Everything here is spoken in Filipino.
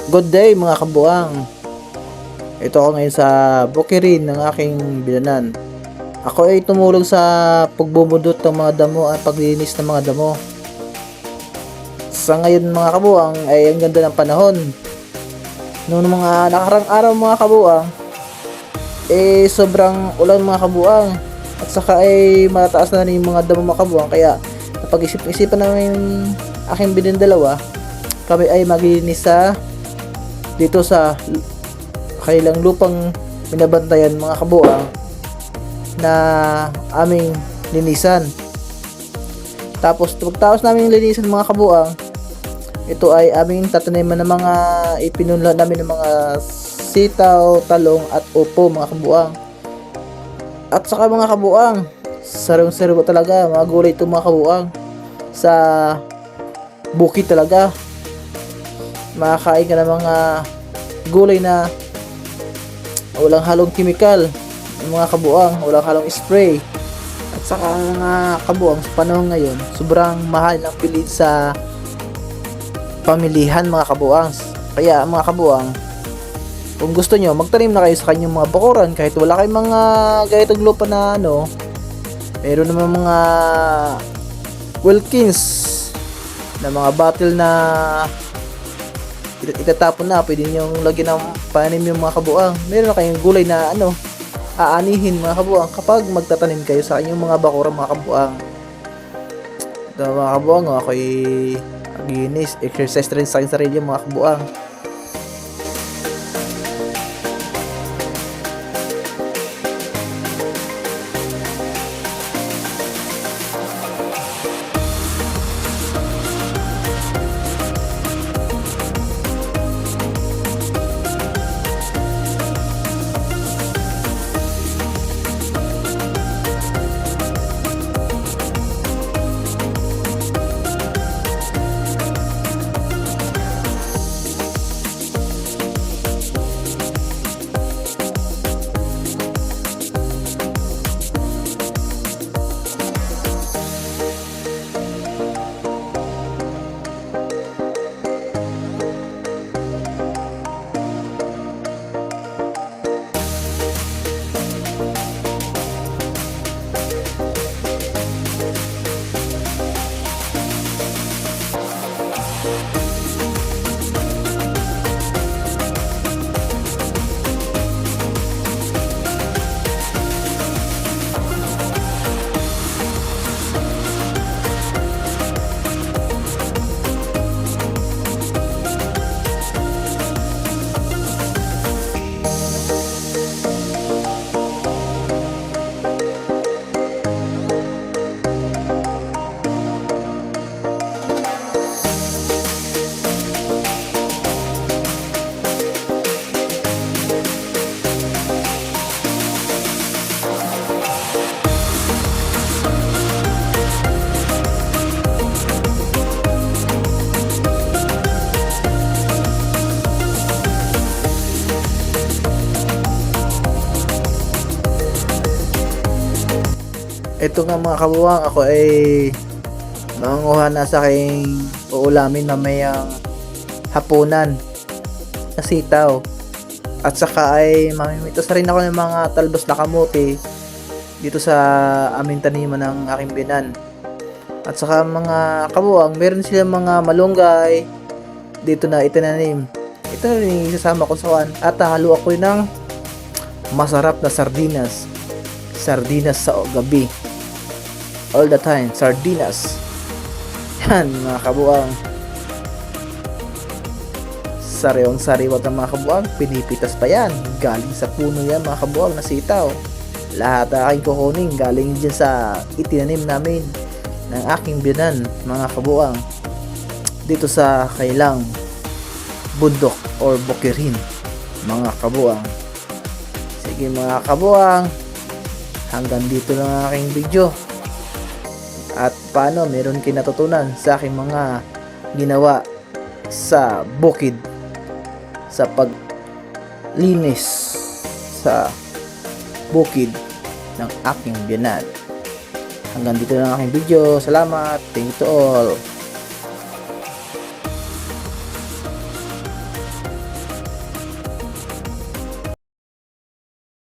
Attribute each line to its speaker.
Speaker 1: Good day mga kabuang. Ito ako ngayon sa bukirin ng aking biyanan. Ako ay tumulong sa pagbubudot ng mga damo at paglinis ng mga damo. Sa ngayon mga kabuang ay ang ganda ng panahon. Noong mga nakarang araw mga kabuang, sobrang ulan mga kabuang. At saka ay matataas na rin yung mga damo mga kabuang. Kaya napag-isip-isipan namin aking biyanan dalawa, kami ay maglinis dito sa kailang lupang binabantayan mga kabuang na aming linisan. Tapos pagtapos namin linisan mga kabuang, ito ay aming tataniman ng mga ipinunla namin ng mga sitaw, talong at upo mga kabuang. At saka mga kabuang, sarong-sarong talaga mga gulay ito mga kabuang sa bukid talaga. Makakain ka ng mga gulay na walang halong kimikal, mga kabuang, walang halong spray. At saka mga kabuang, sa panahon ngayon, sobrang mahal ng bilhin sa pamilihan mga kabuang. Kaya mga kabuang, kung gusto nyo, magtanim na kayo sa kanyang mga bakuran. Kahit wala kayong mga ganitong lupa na meron naman mga Wilkins na mga bottle na itatapon na, pwede nyo lagyan ng panim yung mga kabuang. Meron na kayong gulay na aanihin mga kabuang kapag magtatanim kayo sa inyong mga bakurang mga kabuang. Ito mga kabuang, ako'y naglinis, exercise rin sa aking sarili mga kabuang. Ito nga mga kabuang, ako ay mangunguha na sa aking uulamin mamayang hapunan na sitaw. At saka ay mamimitas rin ako ng mga talbos na kamote dito sa aming taniman ng aking binan. At saka mga kabuang, meron silang mga malunggay dito na itinanim. Ito na rin isasama ko sa wan. At halo ako ng masarap na sardinas. Sardinas sa gabi. All the time, sardinas. Yan mga kabuang. Sariwang sariwat ng mga kabuang, pinipitas pa yan. Galing sa puno yan mga kabuang na sitaw. Lahat aking kukunin galing dyan sa itinanim namin ng aking biyanan mga kabuang. Dito sa kailang bundok or bukirin mga kabuang. Sige mga kabuang, hanggang dito lang ang aking video. At paano meron kayo natutunan sa aking mga ginawa sa bukid, sa paglinis sa bukid ng aking biyanan. Hanggang dito lang ang aking video. Salamat. Thank you to all.